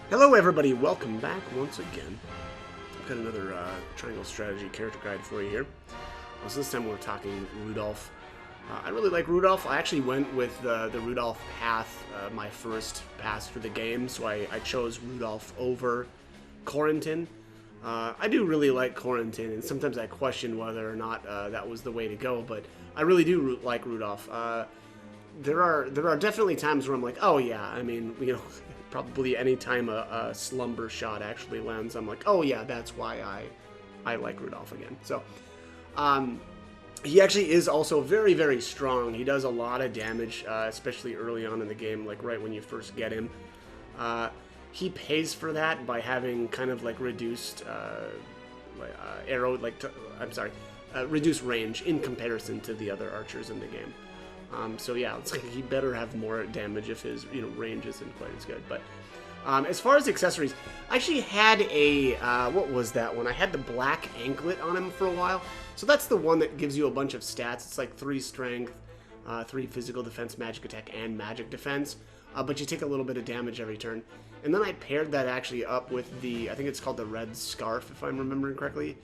Hello everybody, welcome back once again. I've got another triangle strategy character guide for you here. So this time we're talking Rudolph. I really like Rudolph. I actually went with the Rudolph path my first pass through the game, so I chose Rudolph over Corentin. I do really like Corentin, and sometimes I question whether or not that was the way to go, but I really do like Rudolph. There are definitely times where I'm like, oh yeah, I mean, probably any time a slumber shot actually lands, I'm like, oh yeah, that's why I like Rudolph again. So, he actually is also very, very strong. He does a lot of damage, especially early on in the game, like right when you first get him. He pays for that by having kind of like reduced arrow, reduced range in comparison to the other archers in the game. So yeah, it's like he better have more damage if his range isn't quite as good. But as far as accessories, I actually had a what was that one? I had the black anklet on him for a while. So that's the one that gives you a bunch of stats. It's like 3 strength, 3 physical defense, magic attack, and magic defense. But you take a little bit of damage every turn. And then I paired that actually up with the, I think it's called the red scarf, if I'm remembering correctly.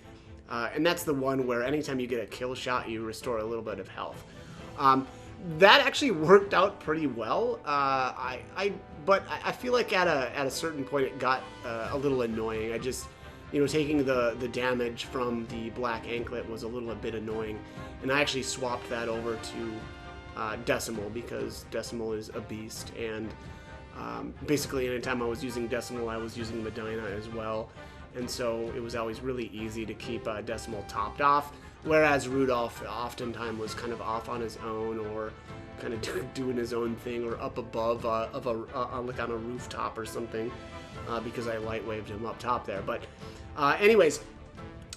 And that's the one where anytime you get a kill shot, you restore a little bit of health. That actually worked out pretty well. But I feel like at a certain point it got a little annoying. I just, taking the damage from the black anklet was a little bit annoying, and I actually swapped that over to Decimal because Decimal is a beast, and basically anytime I was using Decimal, I was using Medina as well, and so it was always really easy to keep Decimal topped off. Whereas Rudolph oftentimes was kind of off on his own, or kind of doing his own thing, or up above like on a rooftop or something, because I light waved him up top there. But anyways,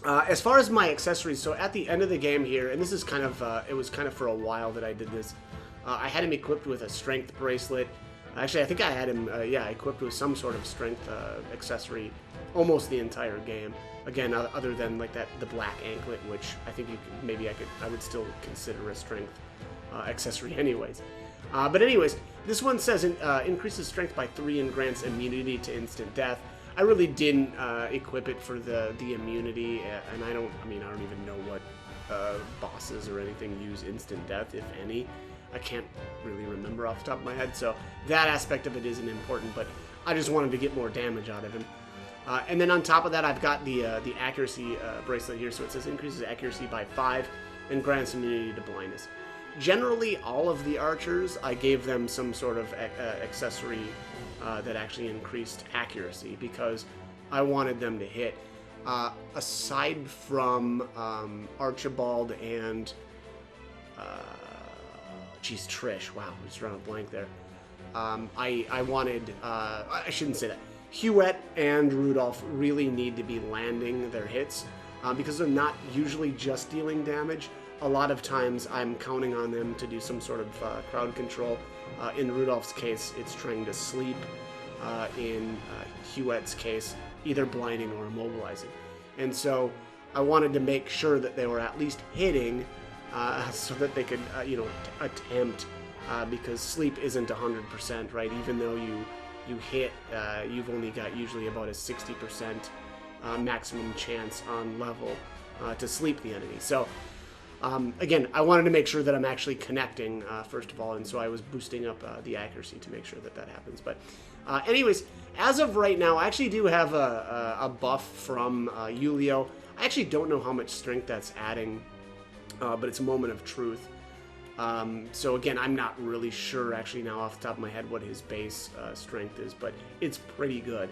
as far as my accessories, so at the end of the game here, and this is kind of it was kind of for a while that I did this. I had him equipped with a strength bracelet. Actually, I think I had him equipped with some sort of strength accessory almost the entire game. Again, other than like the black anklet, which I think I would still consider a strength accessory anyways. But anyways, this one says increases strength by 3 and grants immunity to instant death. I really didn't equip it for the immunity, and I don't even know what bosses or anything use instant death, if any. I can't really remember off the top of my head, so that aspect of it isn't important, but I just wanted to get more damage out of him. And then on top of that, I've got the accuracy bracelet here, so it says increases accuracy by 5 and grants immunity to blindness. Generally, all of the archers, I gave them some sort of accessory that actually increased accuracy because I wanted them to hit. Aside from Archibald and Trish. Wow, I just drawn a blank there. I wanted, I shouldn't say that. Huet and Rudolph really need to be landing their hits because they're not usually just dealing damage. A lot of times I'm counting on them to do some sort of crowd control. In Rudolph's case, it's trying to sleep. In Huet's case, either blinding or immobilizing. And so I wanted to make sure that they were at least hitting so that they could, attempt, because sleep isn't 100%, right? Even though you hit, you've only got usually about a 60% maximum chance on level to sleep the enemy. So again, I wanted to make sure that I'm actually connecting first of all, and so I was boosting up the accuracy to make sure that happens. But anyways, as of right now, I actually do have a buff from Julio. I actually don't know how much strength that's adding, but it's a moment of truth. So again, I'm not really sure actually now off the top of my head what his base strength is, but it's pretty good.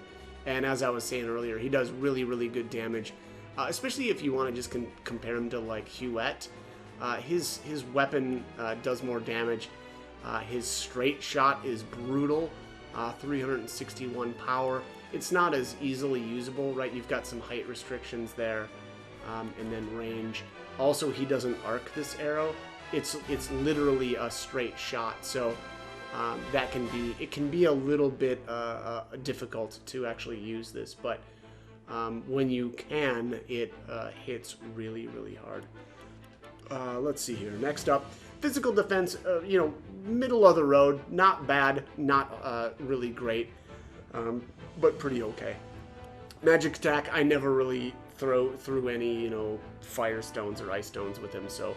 And as I was saying earlier, he does really, really good damage, especially if you want to just compare him to like Huet. His weapon does more damage. His straight shot is brutal, 361 power. It's not as easily usable, right? You've got some height restrictions there, and then range. Also, he doesn't arc this arrow. It's literally a straight shot, so that can be a little bit difficult to actually use this, but when you can, it hits really, really hard. Let's see here. Next up, physical defense. Middle of the road, not bad, not really great. but pretty okay. Magic attack, I never really threw any, you know, fire stones or ice stones with him, so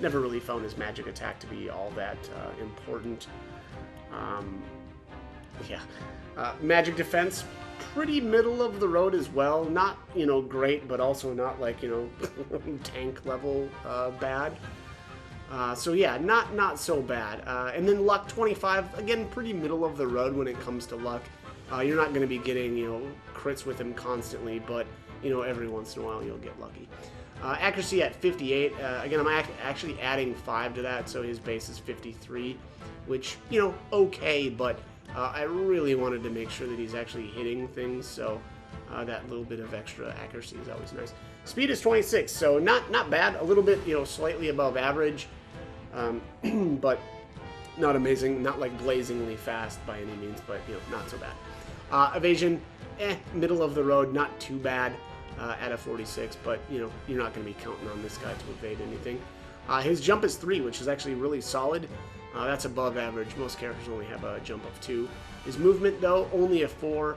never really found his magic attack to be all that important. Yeah. Magic defense, pretty middle of the road as well. Not, you know, great, but also not like, you know, tank level bad. So yeah, not so bad. And then luck 25, again, pretty middle of the road when it comes to luck. You're not going to be getting, you know, crits with him constantly, but, you know, every once in a while you'll get lucky. Accuracy at 58. Again, I'm actually adding 5 to that, so his base is 53, which, you know, okay, but I really wanted to make sure that he's actually hitting things, so that little bit of extra accuracy is always nice. Speed is 26, so not bad. A little bit, you know, slightly above average, but not amazing. Not like blazingly fast by any means, but, you know, not so bad. Evasion, middle of the road, not too bad at a 46, but, you know, you're not going to be counting on this guy to evade anything. His jump is 3, which is actually really solid. That's above average. Most characters only have a jump of 2. His movement, though, only a 4.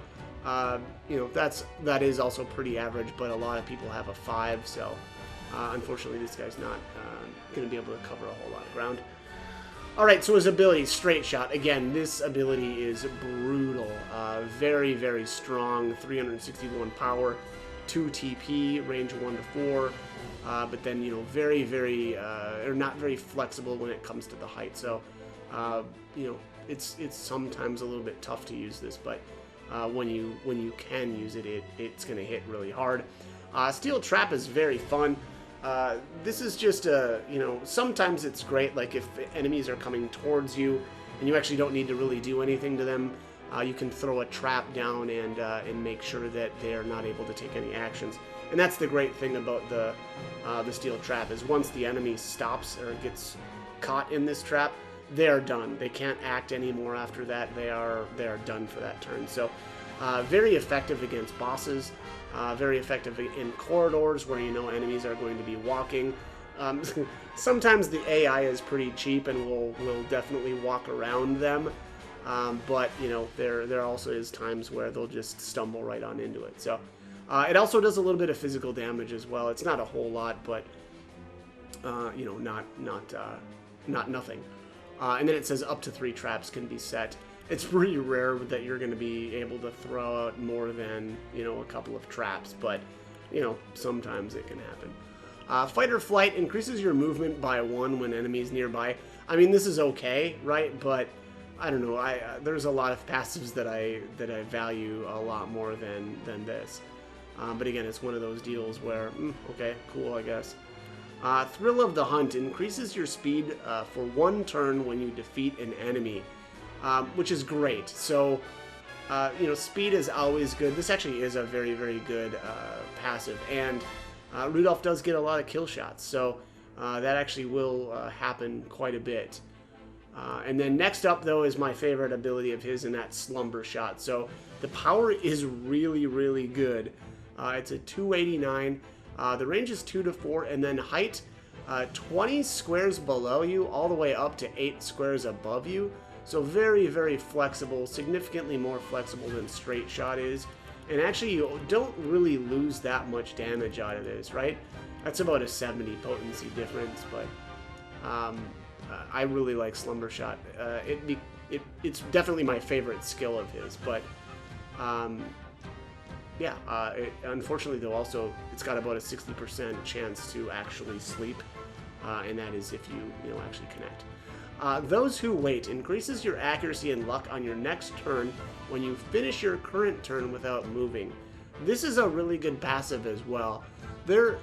You know, that is also pretty average, but a lot of people have a 5, so unfortunately this guy's not going to be able to cover a whole lot of ground. Alright, so his ability, Straight Shot. Again, this ability is brutal. Very, very strong. 361 power, 2 TP, range 1 to 4. But then, you know, very, very, or not very flexible when it comes to the height. So, you know, it's sometimes a little bit tough to use this, but when you can use it, it's going to hit really hard. Steel Trap is very fun. This is just you know, sometimes it's great, like if enemies are coming towards you and you actually don't need to really do anything to them. You can throw a trap down and make sure that they're not able to take any actions. And that's the great thing about the steel trap, is once the enemy stops or gets caught in this trap, they are done. They can't act anymore after that. They are done for that turn. So very effective against bosses. Very effective in corridors where you know enemies are going to be walking. Sometimes the AI is pretty cheap and will definitely walk around them. But you know, there also is times where they'll just stumble right on into it. So it also does a little bit of physical damage as well. It's not a whole lot, but you know, not nothing. And then it says up to 3 traps can be set. It's pretty rare that you're going to be able to throw out more than, you know, a couple of traps, but, you know, sometimes it can happen. Fight or Flight increases your movement by 1 when enemies nearby. I mean, this is okay, right? But I don't know. There's a lot of passives that I value a lot more than this. But again, it's one of those deals where, okay, cool, I guess. Thrill of the Hunt increases your speed for 1 turn when you defeat an enemy, which is great. So, you know, speed is always good. This actually is a very, very good passive, and Rudolph does get a lot of kill shots, so that actually will happen quite a bit. And then next up, though, is my favorite ability of his, and that's Slumber Shot. So the power is really, really good. It's a 289. The range is 2 to 4, and then height 20 squares below you, all the way up to 8 squares above you. So very, very flexible, significantly more flexible than Straight Shot is. And actually, you don't really lose that much damage out of this, right? That's about a 70 potency difference, but I really like Slumber Shot. It's definitely my favorite skill of his, but yeah, unfortunately, though, also, it's got about a 60% chance to actually sleep, and that is if you know, actually connect. Those Who Wait increases your accuracy and luck on your next turn when you finish your current turn without moving. This is a really good passive as well. And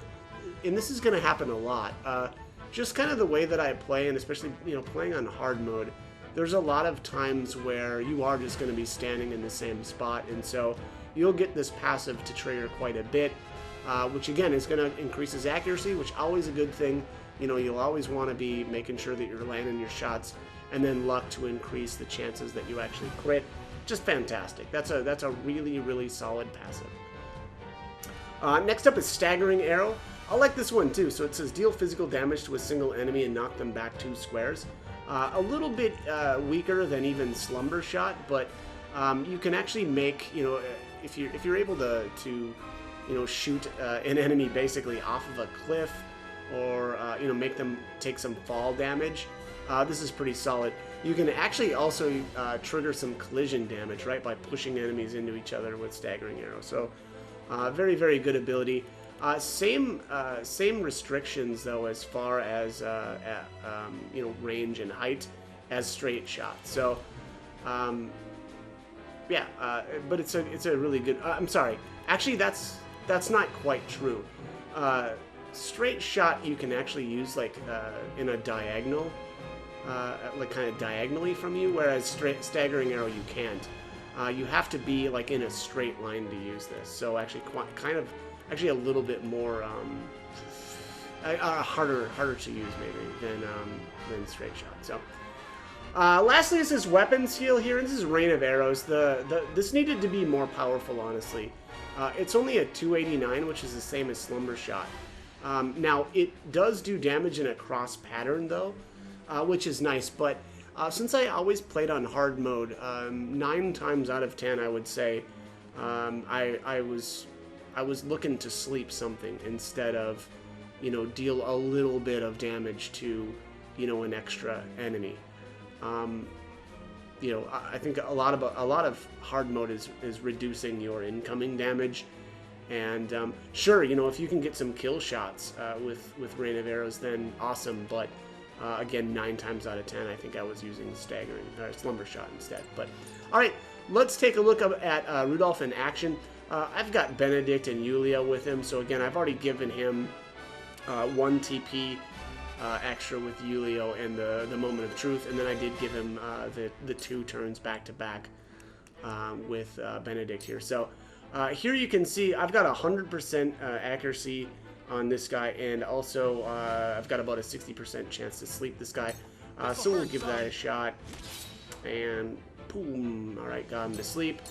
this is going to happen a lot. Just kind of the way that I play, and especially, you know, playing on hard mode, there's a lot of times where you are just going to be standing in the same spot, and so you'll get this passive to trigger quite a bit, which again is going to increase his accuracy, which is always a good thing. You know, you'll always want to be making sure that you're landing your shots, and then luck to increase the chances that you actually crit. Just fantastic. That's a really, really solid passive. Next up is Staggering Arrow. I like this one too. So it says deal physical damage to a single enemy and knock them back 2 squares. A little bit weaker than even Slumber Shot, but you can actually make, you know, if you're able to you know, shoot an enemy basically off of a cliff, or you know, make them take some fall damage. This is pretty solid. You can actually also trigger some collision damage, right, by pushing enemies into each other with staggering arrows. So very, very good ability. Same restrictions though as far as you know, range and height as straight shot. So yeah, but it's a really good. I'm sorry, actually that's not quite true. Straight shot you can actually use like in a diagonal, like kind of diagonally from you, whereas staggering arrow you can't. You have to be like in a straight line to use this. So actually, actually a little bit more harder to use maybe than straight shot. So lastly, this is weapons heal here, and this is rain of arrows. This needed to be more powerful, honestly. It's only a 289, which is the same as slumber shot. Now, it does do damage in a cross pattern, though, which is nice, but since I always played on hard mode, 9 times out of 10, I would say, I was looking to sleep something instead of, you know, deal a little bit of damage to, you know, an extra enemy. You know, I think a lot of hard mode is reducing your incoming damage. And sure, you know, if you can get some kill shots with Rain of Arrows, then awesome. But again, 9 times out of 10, I think I was using staggering or slumber shot instead. But all right, let's take a look at Rudolph in action. I've got Benedict and Yulia with him, so again, I've already given him 1 TP extra with Yulia and the Moment of Truth, and then I did give him the 2 turns back to back with Benedict here. So. Here you can see I've got 100% accuracy on this guy, and also I've got about a 60% chance to sleep this guy. So we'll give that a shot, and boom, alright, got him to sleep.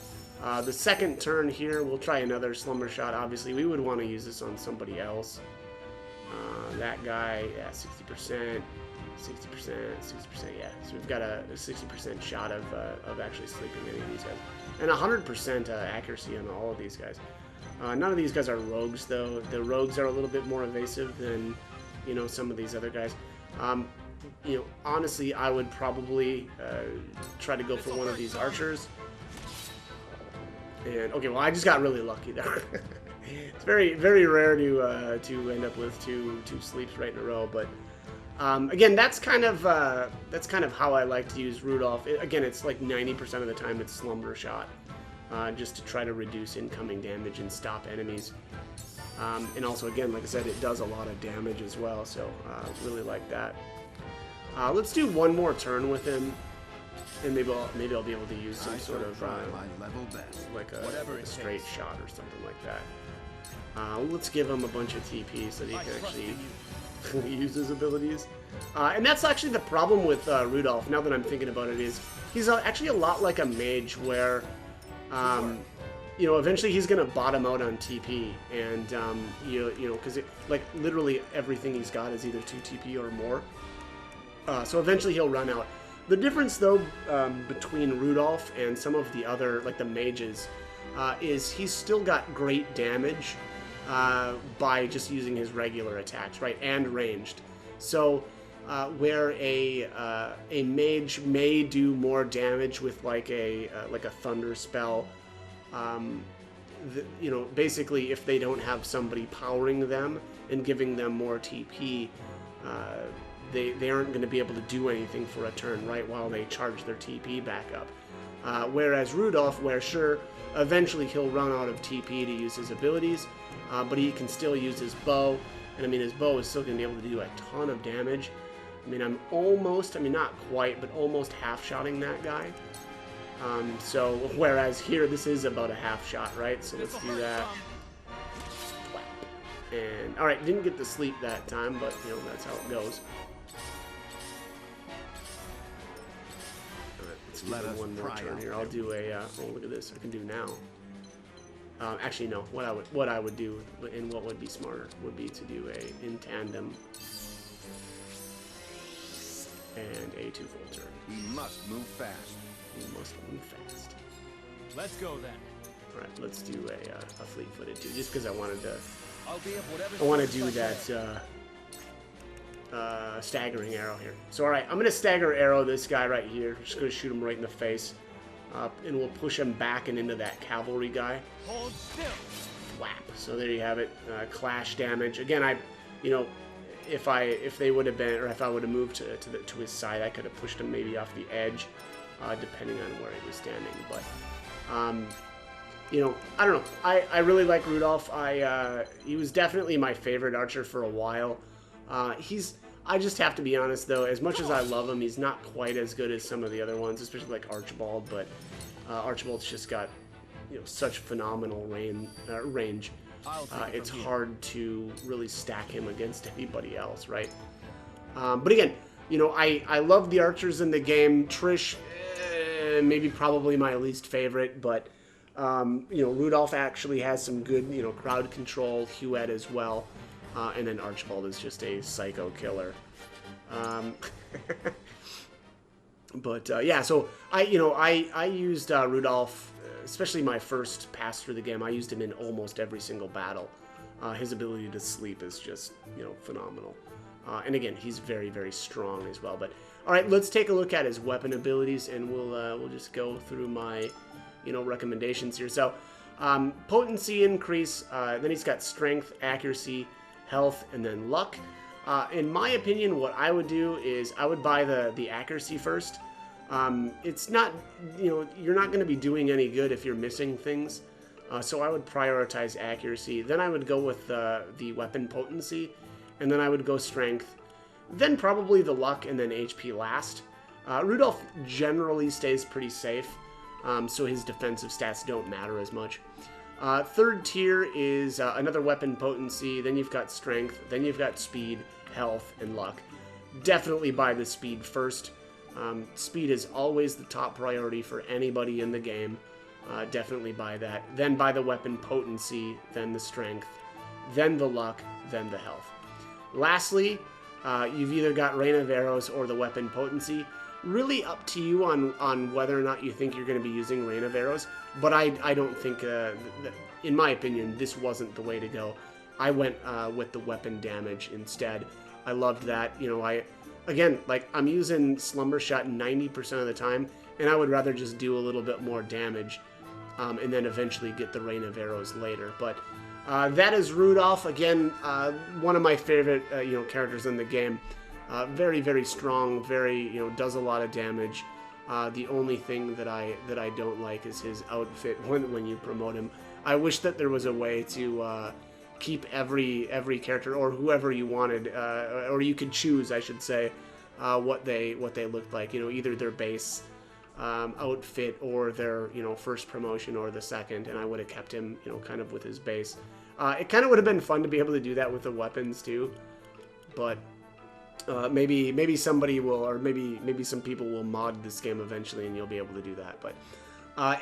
The second turn here, we'll try another slumber shot. Obviously, we would want to use this on somebody else. That guy, yeah, 60%, 60%, yeah. So we've got a 60% shot of actually sleeping any of these guys. And 100% accuracy on all of these guys. None of these guys are rogues, though. The rogues are a little bit more evasive than, you know, some of these other guys. You know, honestly, I would probably try to go for one of these archers. And okay, well, I just got really lucky there. It's very, very rare to end up with two sleeps right in a row, but. Again, that's kind of how I like to use Rudolph. Again, it's like 90% of the time it's slumber shot, just to try to reduce incoming damage and stop enemies. And also, again, like I said, it does a lot of damage as well, so really like that. Let's do one more turn with him, and maybe I'll be able to use some sort of like a straight shot or something like that. Let's give him a bunch of TP so that he can actually use his abilities. And that's actually the problem with Rudolph, now that I'm thinking about it, is he's actually a lot like a mage where, you know, eventually he's going to bottom out on TP, and, you know, because like literally everything he's got is either 2 TP or more. So eventually he'll run out. The difference, though, between Rudolph and some of the other, like the mages, is he's still got great damage by just using his regular attacks, right, and ranged. So where a mage may do more damage with like a thunder spell, you know, basically if they don't have somebody powering them and giving them more TP, they aren't going to be able to do anything for a turn, right, while they charge their TP back up. Whereas Rudolph, where sure, eventually he'll run out of TP to use his abilities, but he can still use his bow, and I mean his bow is still going to be able to do a ton of damage. I mean, I'm not quite, but almost half-shotting that guy. So, whereas here, this is about a half shot, right? So let's do that. And, alright, didn't get to sleep that time, but, you know, that's how it goes. Alright, let's do one more turn here. I'll do a, oh, look at this, I can do now. Actually, no. What I would do, and what would be smarter, would be to do a in tandem and a 2 full turn. We must move fast. We must move fast. Let's go then. All right, let's do a fleet-footed too, just because I wanted to. I'll be of whatever. I want to do that staggering arrow here. So all right, I'm gonna stagger arrow this guy right here. Just gonna shoot him right in the face, and we'll push him back and into that cavalry guy. Hold still. Whap. So there you have it. Clash damage. Again, if they would have been, or if I would have moved to his side, I could have pushed him maybe off the edge, depending on where he was standing. But I don't know. I really like Rudolph. He was definitely my favorite archer for a while. I just have to be honest though, as much as I love him, he's not quite as good as some of the other ones, especially like Archibald. But Archibald's just got such phenomenal range. It's hard to really stack him against anybody else, right? But again, I love the archers in the game. Trish, maybe probably my least favorite, but Rudolph actually has some good, crowd control. Huet as well, and then Archibald is just a psycho killer. But yeah, so I used Rudolph. Especially my first pass through the game, I used him in almost every single battle. His ability to sleep is just, phenomenal. And again, he's very, very strong as well. But all right, let's take a look at his weapon abilities, and we'll just go through my, recommendations here. So, potency increase. Then he's got strength, accuracy, health, and then luck. In my opinion, what I would do is I would buy the accuracy first. It's not, you're not going to be doing any good if you're missing things. So I would prioritize accuracy. Then I would go with the weapon potency, and then I would go strength. Then probably the luck, and then HP last. Rudolph generally stays pretty safe, so his defensive stats don't matter as much. Third tier is another weapon potency. Then you've got strength. Then you've got speed, health, and luck. Definitely buy the speed first. Speed is always the top priority for anybody in the game. Definitely buy that. Then buy the weapon potency, then the strength, then the luck, then the health. Lastly, you've either got Rain of Arrows or the weapon potency. Really up to you on whether or not you think you're going to be using Rain of Arrows, but I don't think, in my opinion, this wasn't the way to go. I went with the weapon damage instead. I loved that. Again, like, I'm using Slumber Shot 90% of the time, and I would rather just do a little bit more damage, and then eventually get the Rain of Arrows later. But that is Rudolph. Again, one of my favorite, characters in the game. Very, very strong. Very, does a lot of damage. The only thing that I don't like is his outfit when you promote him. I wish that there was a way to keep every character, or whoever you wanted, or you could choose, I should say, what they looked like. Either their base outfit or their first promotion or the second, and I would have kept him kind of with his base. It kind of would have been fun to be able to do that with the weapons too, but maybe somebody will, or maybe some people will mod this game eventually, and you'll be able to do that. But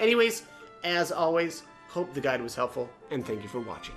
anyways, as always, hope the guide was helpful, and thank you for watching.